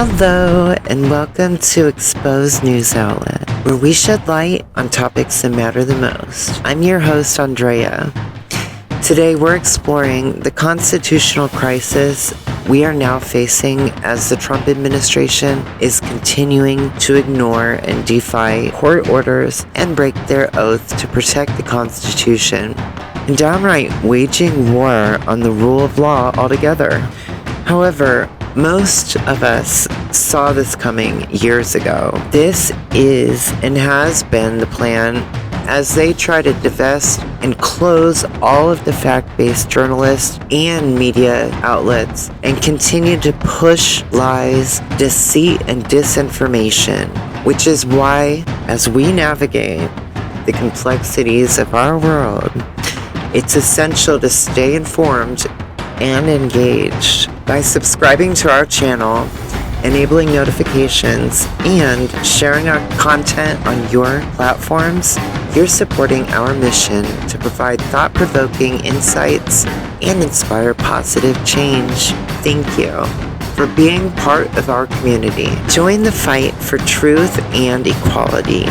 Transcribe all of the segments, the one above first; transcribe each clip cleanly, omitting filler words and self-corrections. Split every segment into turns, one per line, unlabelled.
Hello, and welcome to Exposed News Outlet, where we shed light on topics that matter the most. I'm your host, Andrea. Today, we're exploring the constitutional crisis we are now facing as the Trump administration is continuing to ignore and defy court orders and break their oath to protect the Constitution, and downright waging war on the rule of law altogether. However, most of us saw this coming years ago. This is and has been the plan as they try to divest and close all of the fact-based journalists and media outlets and continue to push lies, deceit, and disinformation, which is why, as we navigate the complexities of our world, it's essential to stay informed and engaged. By subscribing to our channel, enabling notifications, and sharing our content on your platforms, you're supporting our mission to provide thought-provoking insights and inspire positive change. Thank you for being part of our community. Join the fight for truth and equality.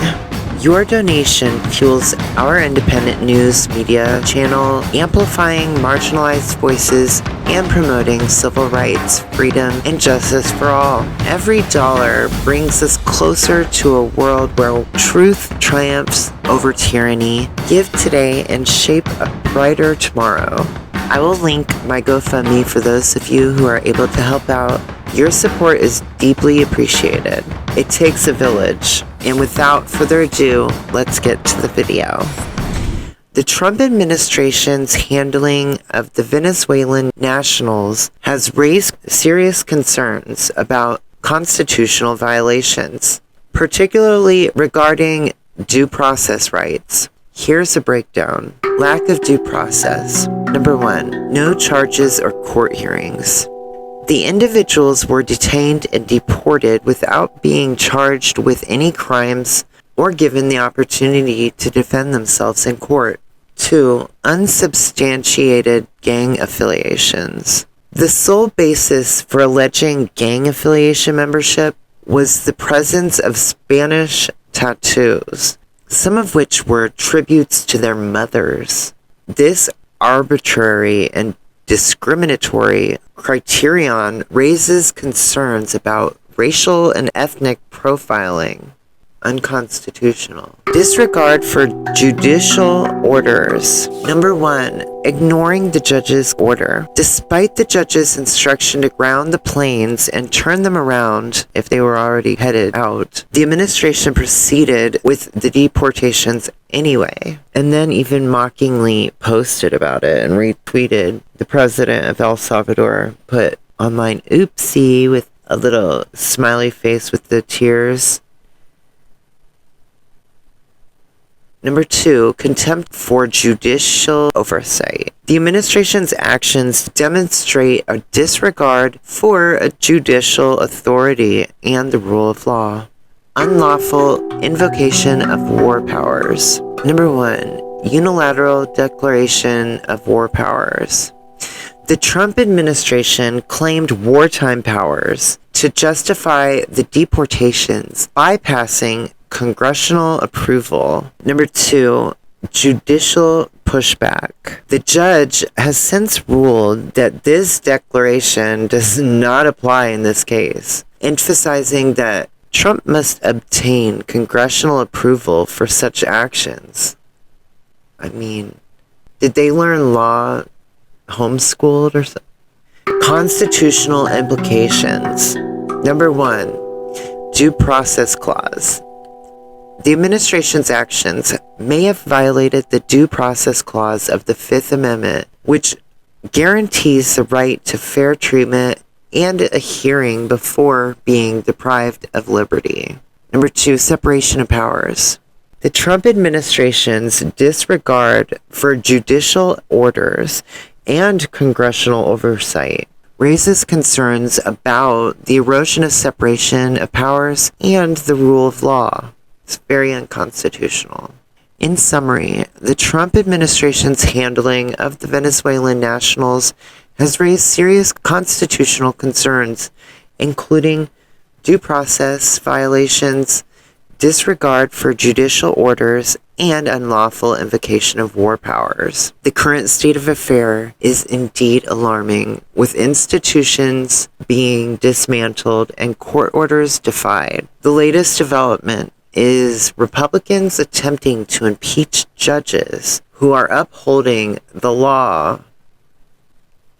Your donation fuels our independent news media channel, amplifying marginalized voices and promoting civil rights, freedom, and justice for all. Every dollar brings us closer to a world where truth triumphs over tyranny. Give today and shape a brighter tomorrow. I will link my GoFundMe for those of you who are able to help out. Your support is deeply appreciated. It takes a village. And without further ado, let's get to the video. The Trump administration's handling of the Venezuelan nationals has raised serious concerns about constitutional violations, particularly regarding due process rights. Here's a breakdown. Lack of due process. Number 1, no charges or court hearings. The individuals were detained and deported without being charged with any crimes or given the opportunity to defend themselves in court. 2, unsubstantiated gang affiliations. The sole basis for alleging gang affiliation membership was the presence of Spanish tattoos, some of which were tributes to their mothers. This arbitrary and discriminatory criterion raises concerns about racial and ethnic profiling. Unconstitutional. Disregard for judicial orders. Number 1, ignoring the judge's order. Despite the judge's instruction to ground the planes and turn them around if they were already headed out, the administration proceeded with the deportations anyway, and then even mockingly posted about it and retweeted. The president of El Salvador put online, "Oopsie," with a little smiley face with the tears. Number 2, contempt for judicial oversight. The administration's actions demonstrate a disregard for a judicial authority and the rule of law. Unlawful invocation of war powers. Number 1, unilateral declaration of war powers. The Trump administration claimed wartime powers to justify the deportations, bypassing congressional approval. Number 2, judicial pushback. The judge has since ruled that this declaration does not apply in this case, emphasizing that Trump must obtain congressional approval for such actions. I mean, did they learn law homeschooled or something? Constitutional implications. Number 1, due process clause. The administration's actions may have violated the due process clause of the Fifth Amendment, which guarantees the right to fair treatment and a hearing before being deprived of liberty. Number 2, separation of powers. The Trump administration's disregard for judicial orders and congressional oversight raises concerns about the erosion of separation of powers and the rule of law. It's very unconstitutional. In summary, the Trump administration's handling of the Venezuelan nationals has raised serious constitutional concerns, including due process violations, disregard for judicial orders, and unlawful invocation of war powers. The current state of affair is indeed alarming, with institutions being dismantled and court orders defied. The latest development is Republicans attempting to impeach judges who are upholding the law.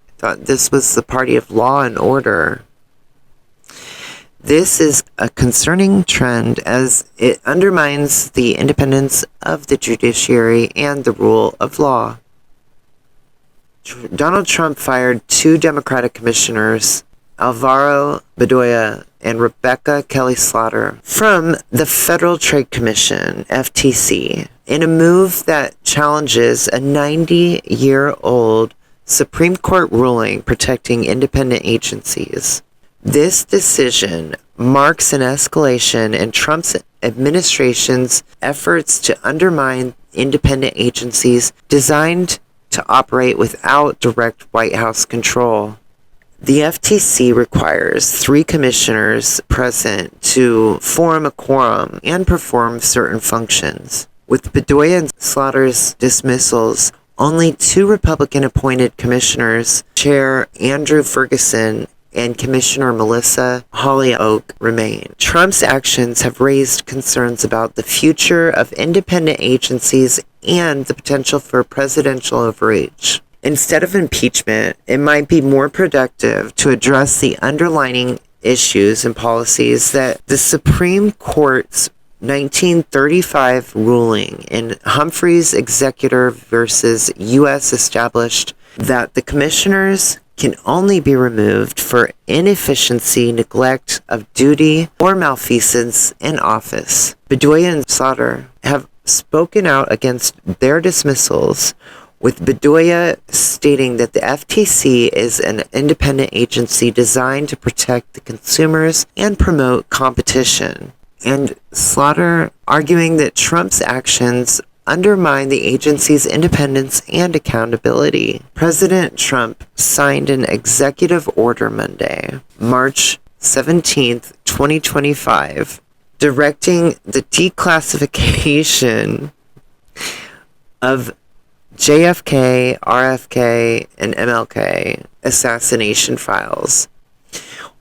I thought this was the party of law and order. This is a concerning trend as it undermines the independence of the judiciary and the rule of law. Donald Trump fired 2 Democratic commissioners, Alvaro Bedoya and Rebecca Kelly Slaughter, from the Federal Trade Commission, FTC, in a move that challenges a 90-year-old Supreme Court ruling protecting independent agencies. This decision marks an escalation in Trump's administration's efforts to undermine independent agencies designed to operate without direct White House control. The FTC requires 3 commissioners present to form a quorum and perform certain functions. With Bedoya and Slaughter's dismissals, only 2 Republican-appointed commissioners, Chair Andrew Ferguson and Commissioner Melissa Hollyoak, remain. Trump's actions have raised concerns about the future of independent agencies and the potential for presidential overreach. Instead of impeachment, it might be more productive to address the underlying issues and policies that the Supreme Court's 1935 ruling in Humphreys Executor versus U.S. established that the commissioners can only be removed for inefficiency, neglect of duty, or malfeasance in office. Bedoya and Slaughter have spoken out against their dismissals, with Bedoya stating that the FTC is an independent agency designed to protect the consumers and promote competition, and Slaughter arguing that Trump's actions undermine the agency's independence and accountability. President Trump signed an executive order Monday, March 17th, 2025, directing the declassification of JFK, RFK, and MLK assassination files,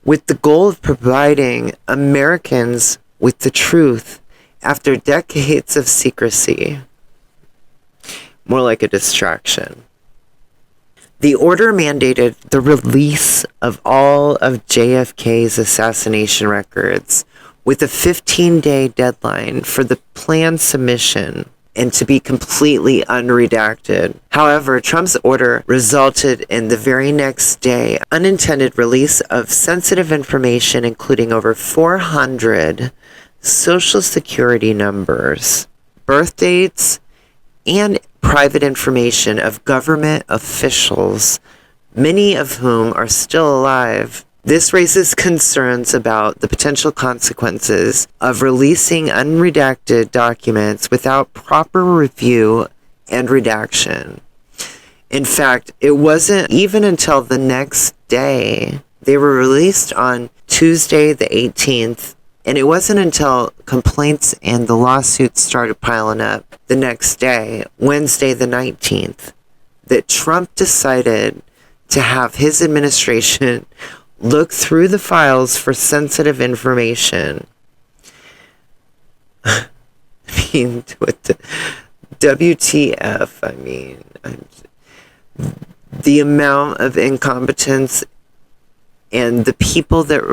with the goal of providing Americans with the truth after decades of secrecy. More like a distraction. The order mandated the release of all of JFK's assassination records with a 15-day deadline for the planned submission and to be completely unredacted. However, Trump's order resulted in the very next day unintended release of sensitive information, including over 400 social security numbers, birth dates, and private information of government officials, many of whom are still alive. This raises concerns about the potential consequences of releasing unredacted documents without proper review and redaction. In fact, it wasn't even until the next day. They were released on Tuesday the 18th, and it wasn't until complaints and the lawsuits started piling up the next day, Wednesday the 19th, that Trump decided to have his administration look through the files for sensitive information. I mean, what the WTF? I mean, the amount of incompetence and the people that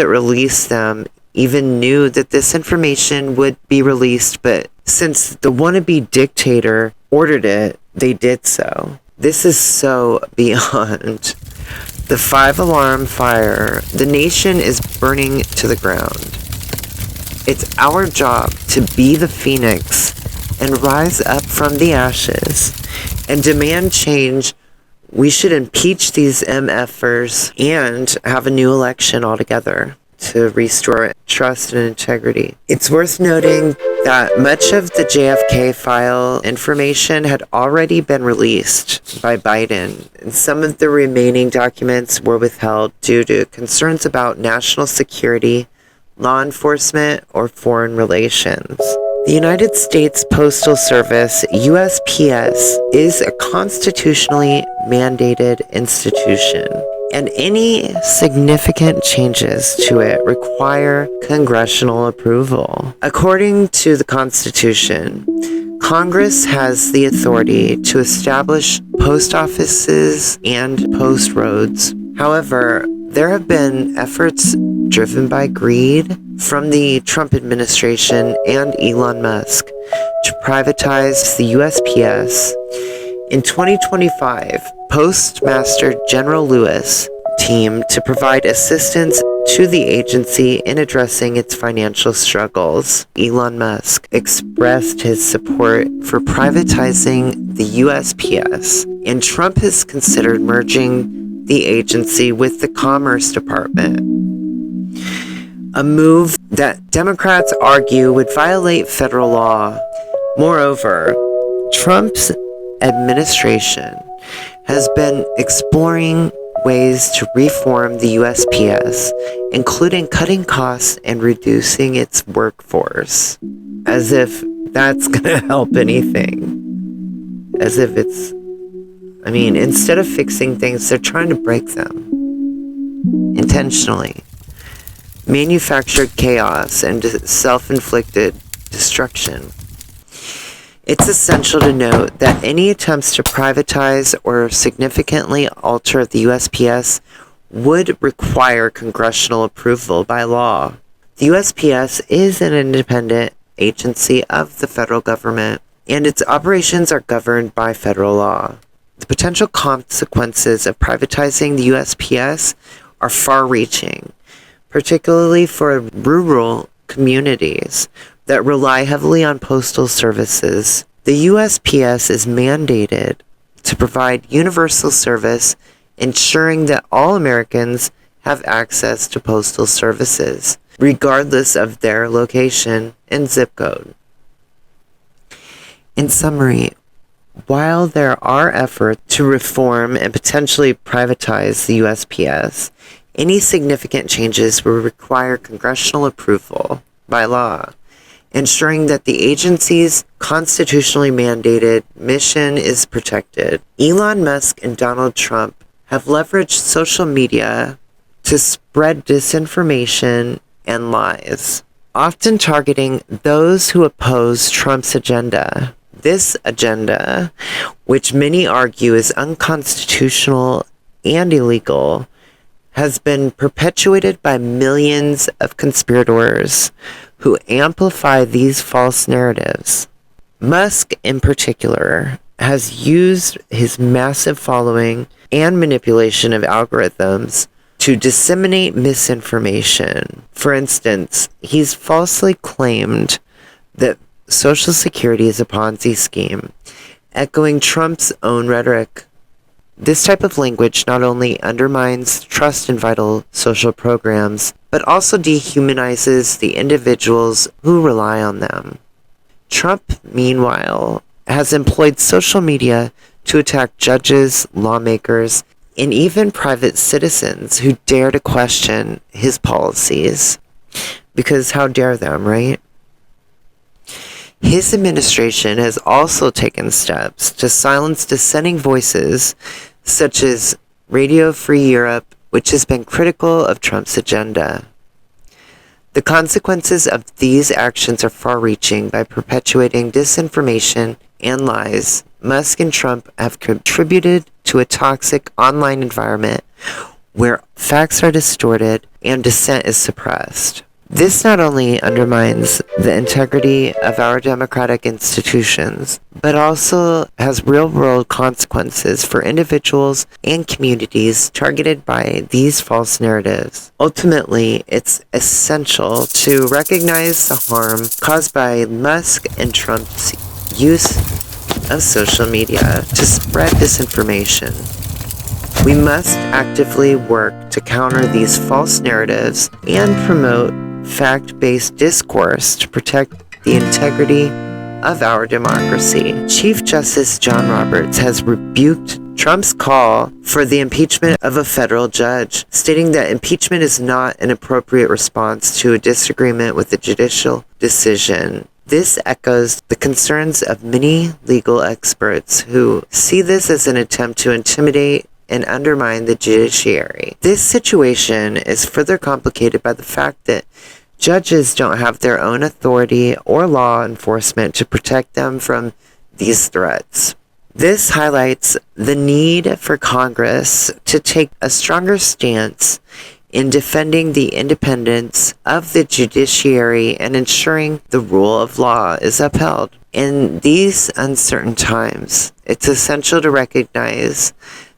released them even knew that this information would be released, but since the wannabe dictator ordered it, they did so. This is so beyond. The 5-alarm fire. The nation is burning to the ground. It's our job to be the phoenix and rise up from the ashes and demand change. We should impeach these MFers and have a new election altogether. to restore trust and integrity. It's worth noting that much of the JFK file information had already been released by Biden, and some of the remaining documents were withheld due to concerns about national security, law enforcement, or foreign relations. The United States Postal Service, USPS, is a constitutionally mandated institution, and any significant changes to it require congressional approval. According to the Constitution, Congress has the authority to establish post offices and post roads. However, there have been efforts driven by greed from the Trump administration and Elon Musk to privatize the USPS. In 2025, Postmaster General Lewis team to provide assistance to the agency in addressing its financial struggles. Elon Musk expressed his support for privatizing the USPS, and Trump has considered merging the agency with the Commerce Department, a move that Democrats argue would violate federal law. Moreover, Trump's administration has been exploring ways to reform the USPS, including cutting costs and reducing its workforce. As if that's gonna help anything. As if it's... instead of fixing things, they're trying to break them. Intentionally. Manufactured chaos and self-inflicted destruction. It's essential to note that any attempts to privatize or significantly alter the USPS would require congressional approval by law. The USPS is an independent agency of the federal government, and its operations are governed by federal law. The potential consequences of privatizing the USPS are far-reaching, particularly for rural communities that rely heavily on postal services. The USPS is mandated to provide universal service, ensuring that all Americans have access to postal services, regardless of their location and zip code. In summary, while there are efforts to reform and potentially privatize the USPS, any significant changes will require congressional approval by law, ensuring that the agency's constitutionally mandated mission is protected. Elon Musk and Donald Trump have leveraged social media to spread disinformation and lies, often targeting those who oppose Trump's agenda. This agenda, which many argue is unconstitutional and illegal, has been perpetuated by millions of conspirators who amplify these false narratives. Musk, in particular, has used his massive following and manipulation of algorithms to disseminate misinformation. For instance, he's falsely claimed that Social Security is a Ponzi scheme, echoing Trump's own rhetoric. This type of language not only undermines trust in vital social programs, but also dehumanizes the individuals who rely on them. Trump, meanwhile, has employed social media to attack judges, lawmakers, and even private citizens who dare to question his policies. Because how dare them, right? His administration has also taken steps to silence dissenting voices, such as Radio Free Europe, which has been critical of Trump's agenda. The consequences of these actions are far-reaching. By perpetuating disinformation and lies, Musk and Trump have contributed to a toxic online environment where facts are distorted and dissent is suppressed. This not only undermines the integrity of our democratic institutions, but also has real-world consequences for individuals and communities targeted by these false narratives. Ultimately, it's essential to recognize the harm caused by Musk and Trump's use of social media to spread disinformation. We must actively work to counter these false narratives and promote fact-based discourse to protect the integrity of our democracy. Chief Justice John Roberts has rebuked Trump's call for the impeachment of a federal judge, stating that impeachment is not an appropriate response to a disagreement with the judicial decision. This echoes the concerns of many legal experts who see this as an attempt to intimidate and undermine the judiciary. This situation is further complicated by the fact that judges don't have their own authority or law enforcement to protect them from these threats. This highlights the need for Congress to take a stronger stance in defending the independence of the judiciary and ensuring the rule of law is upheld. In these uncertain times, it's essential to recognize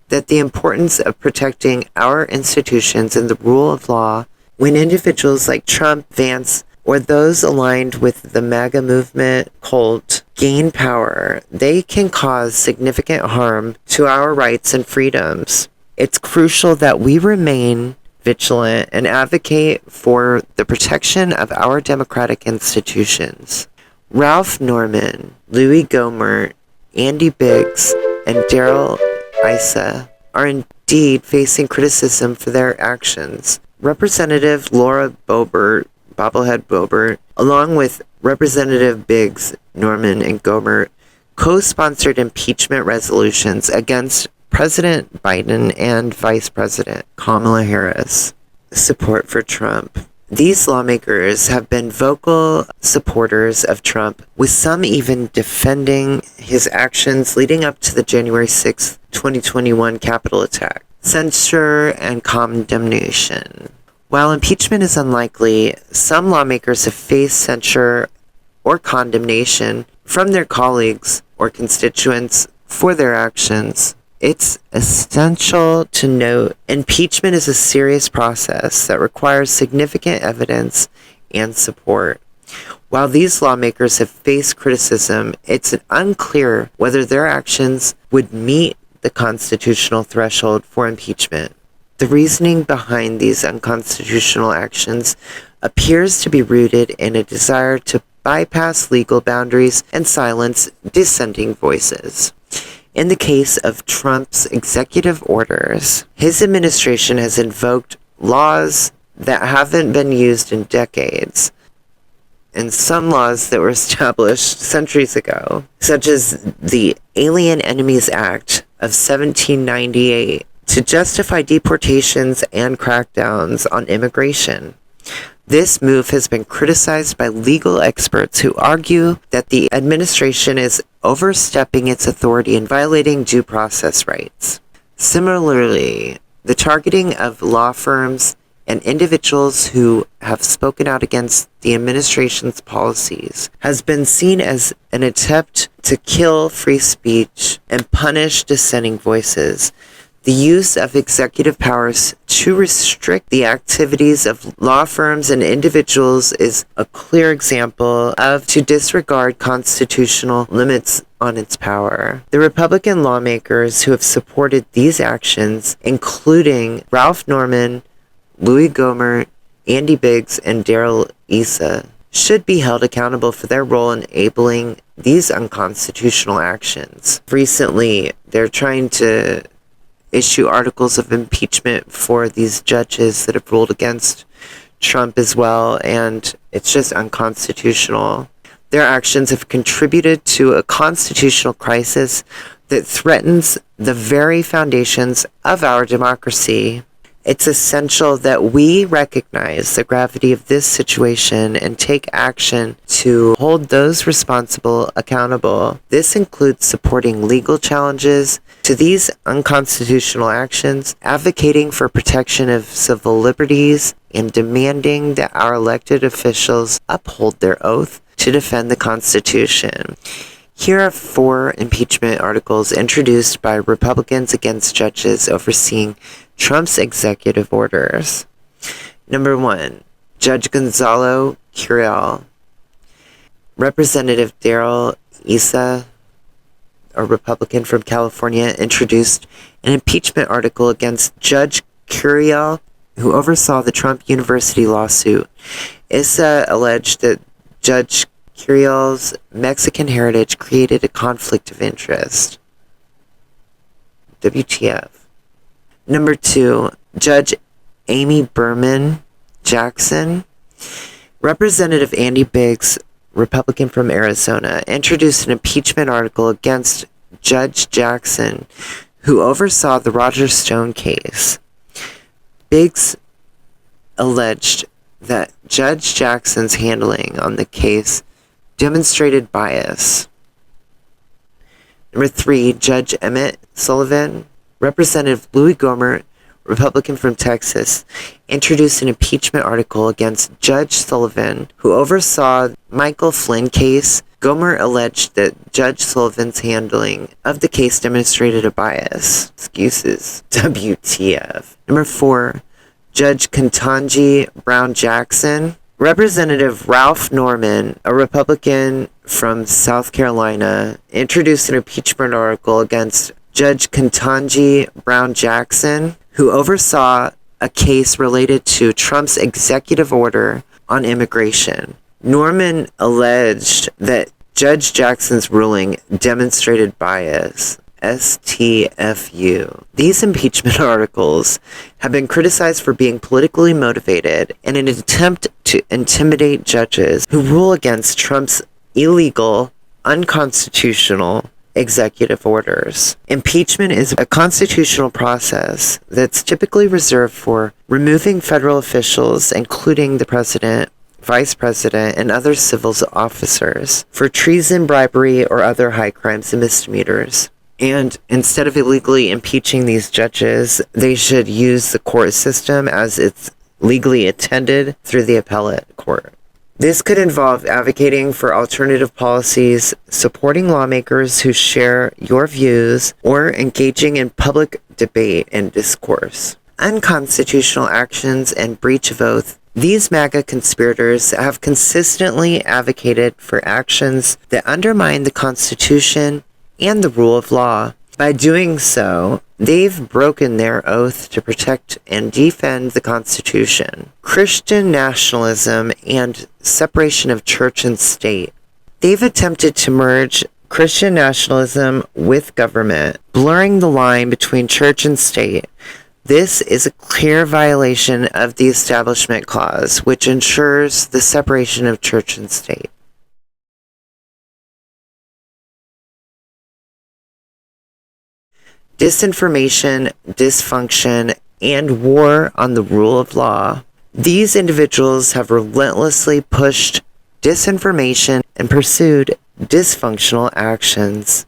that the importance of protecting our institutions and the rule of law when individuals like Trump, Vance, or those aligned with the MAGA movement cult gain power, they can cause significant harm to our rights and freedoms. It's crucial that we remain vigilant and advocate for the protection of our democratic institutions. Ralph Norman, Louis Gohmert, Andy Biggs, and Daryl Issa are indeed facing criticism for their actions. Representative Laura Bobblehead Boebert, along with Representative Biggs, Norman, and Gohmert, co-sponsored impeachment resolutions against President Biden and Vice President Kamala Harris. Support for Trump. These lawmakers have been vocal supporters of Trump, with some even defending his actions leading up to the January 6, 2021 Capitol attack. Censure and condemnation. While impeachment is unlikely, some lawmakers have faced censure or condemnation from their colleagues or constituents for their actions. It's essential to note impeachment is a serious process that requires significant evidence and support. While these lawmakers have faced criticism, it's unclear whether their actions would meet the constitutional threshold for impeachment. The reasoning behind these unconstitutional actions appears to be rooted in a desire to bypass legal boundaries and silence dissenting voices. In the case of Trump's executive orders, his administration has invoked laws that haven't been used in decades, and some laws that were established centuries ago, such as the Alien Enemies Act of 1798, to justify deportations and crackdowns on immigration. This move has been criticized by legal experts who argue that the administration is overstepping its authority and violating due process rights. Similarly, the targeting of law firms and individuals who have spoken out against the administration's policies has been seen as an attempt to kill free speech and punish dissenting voices. The use of executive powers to restrict the activities of law firms and individuals is a clear example of to disregard constitutional limits on its power. The Republican lawmakers who have supported these actions, including Ralph Norman, Louis Gohmert, Andy Biggs, and Daryl Issa, should be held accountable for their role in enabling these unconstitutional actions. Recently, they're trying to issue articles of impeachment for these judges that have ruled against Trump as well, and it's just unconstitutional. Their actions have contributed to a constitutional crisis that threatens the very foundations of our democracy. It's essential that we recognize the gravity of this situation and take action to hold those responsible accountable. This includes supporting legal challenges to these unconstitutional actions, advocating for protection of civil liberties, and demanding that our elected officials uphold their oath to defend the Constitution. Here are 4 impeachment articles introduced by Republicans against judges overseeing Trump's executive orders. Number 1, Judge Gonzalo Curiel, Representative Daryl Issa, a Republican from California, introduced an impeachment article against Judge Curiel, who oversaw the Trump University lawsuit. Issa alleged that Judge Curiel's Mexican heritage created a conflict of interest. WTF. Number 2, Judge Amy Berman Jackson. Representative Andy Biggs, Republican from Arizona, introduced an impeachment article against Judge Jackson, who oversaw the Roger Stone case. Biggs alleged that Judge Jackson's handling on the case demonstrated bias. Number 3, Judge Emmett Sullivan, Representative Louis Gohmert, Republican from Texas, introduced an impeachment article against Judge Sullivan, who oversaw Michael Flynn case. Gohmert alleged that Judge Sullivan's handling of the case demonstrated a bias. Excuses. WTF. Number 4, Judge Ketanji Brown Jackson. Representative Ralph Norman, a Republican from South Carolina, introduced an impeachment article against Judge Ketanji Brown Jackson, who oversaw a case related to Trump's executive order on immigration. Norman alleged that Judge Jackson's ruling demonstrated bias. STFU. These impeachment articles have been criticized for being politically motivated in an attempt to intimidate judges who rule against Trump's illegal, unconstitutional executive orders. Impeachment is a constitutional process that's typically reserved for removing federal officials, including the president, vice president, and other civil officers, for treason, bribery, or other high crimes and misdemeanors. And instead of illegally impeaching these judges, they should use the court system as it's legally attended through the appellate court. This could involve advocating for alternative policies, supporting lawmakers who share your views, or engaging in public debate and discourse. Unconstitutional actions and breach of oath. These MAGA conspirators have consistently advocated for actions that undermine the Constitution and the rule of law. By doing so, they've broken their oath to protect and defend the Constitution, Christian nationalism, and separation of church and state. They've attempted to merge Christian nationalism with government, blurring the line between church and state. This is a clear violation of the Establishment Clause, which ensures the separation of church and state. Disinformation, dysfunction, and war on the rule of law. These individuals have relentlessly pushed disinformation and pursued dysfunctional actions.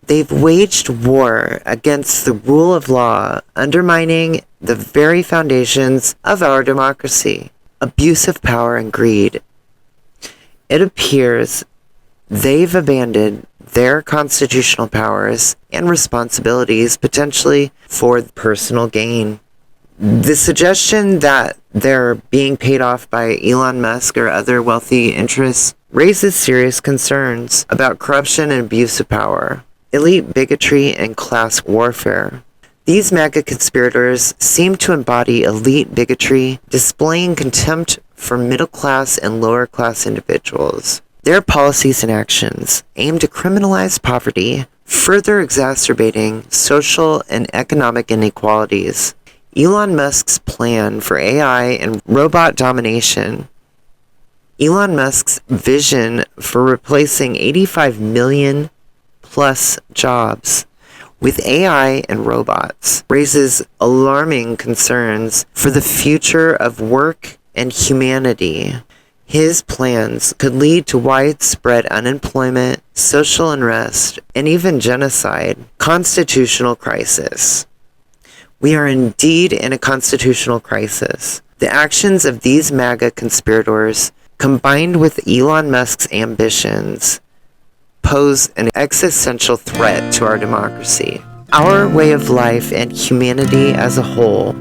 They've waged war against the rule of law, undermining the very foundations of our democracy, abuse of power and greed. It appears they've abandoned their constitutional powers and responsibilities, potentially for personal gain. The suggestion that they're being paid off by Elon Musk or other wealthy interests raises serious concerns about corruption and abuse of power, elite bigotry, and class warfare. These MAGA conspirators seem to embody elite bigotry, displaying contempt for middle-class and lower-class individuals. Their policies and actions aim to criminalize poverty, further exacerbating social and economic inequalities. Elon Musk's plan for AI and robot domination. Elon Musk's vision for replacing 85 million plus jobs with AI and robots raises alarming concerns for the future of work and humanity. His plans could lead to widespread unemployment, social unrest, and even genocide. Constitutional crisis. We are indeed in a constitutional crisis. The actions of these MAGA conspirators, combined with Elon Musk's ambitions, pose an existential threat to our democracy, our way of life, and humanity as a whole.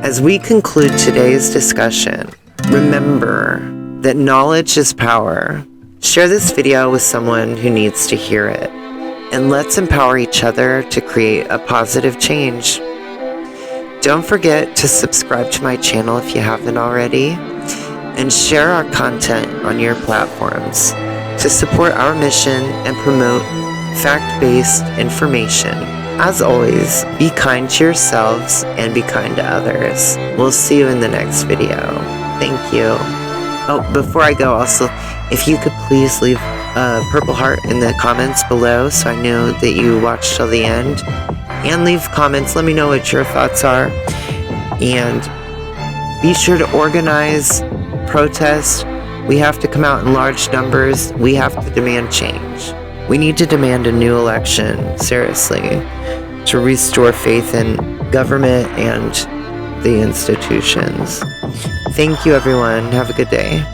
As we conclude today's discussion, remember that knowledge is power. Share this video with someone who needs to hear it, and let's empower each other to create a positive change. Don't forget to subscribe to my channel if you haven't already, and share our content on your platforms to support our mission and promote fact-based information. As always, be kind to yourselves and be kind to others. We'll see you in the next video. Thank you. Oh, before I go, also, if you could please leave a purple heart in the comments below so I know that you watched till the end. And leave comments, let me know what your thoughts are. And be sure to organize, protest. We have to come out in large numbers. We have to demand change. We need to demand a new election, seriously, to restore faith in government and the institutions. Thank you, everyone. Have a good day.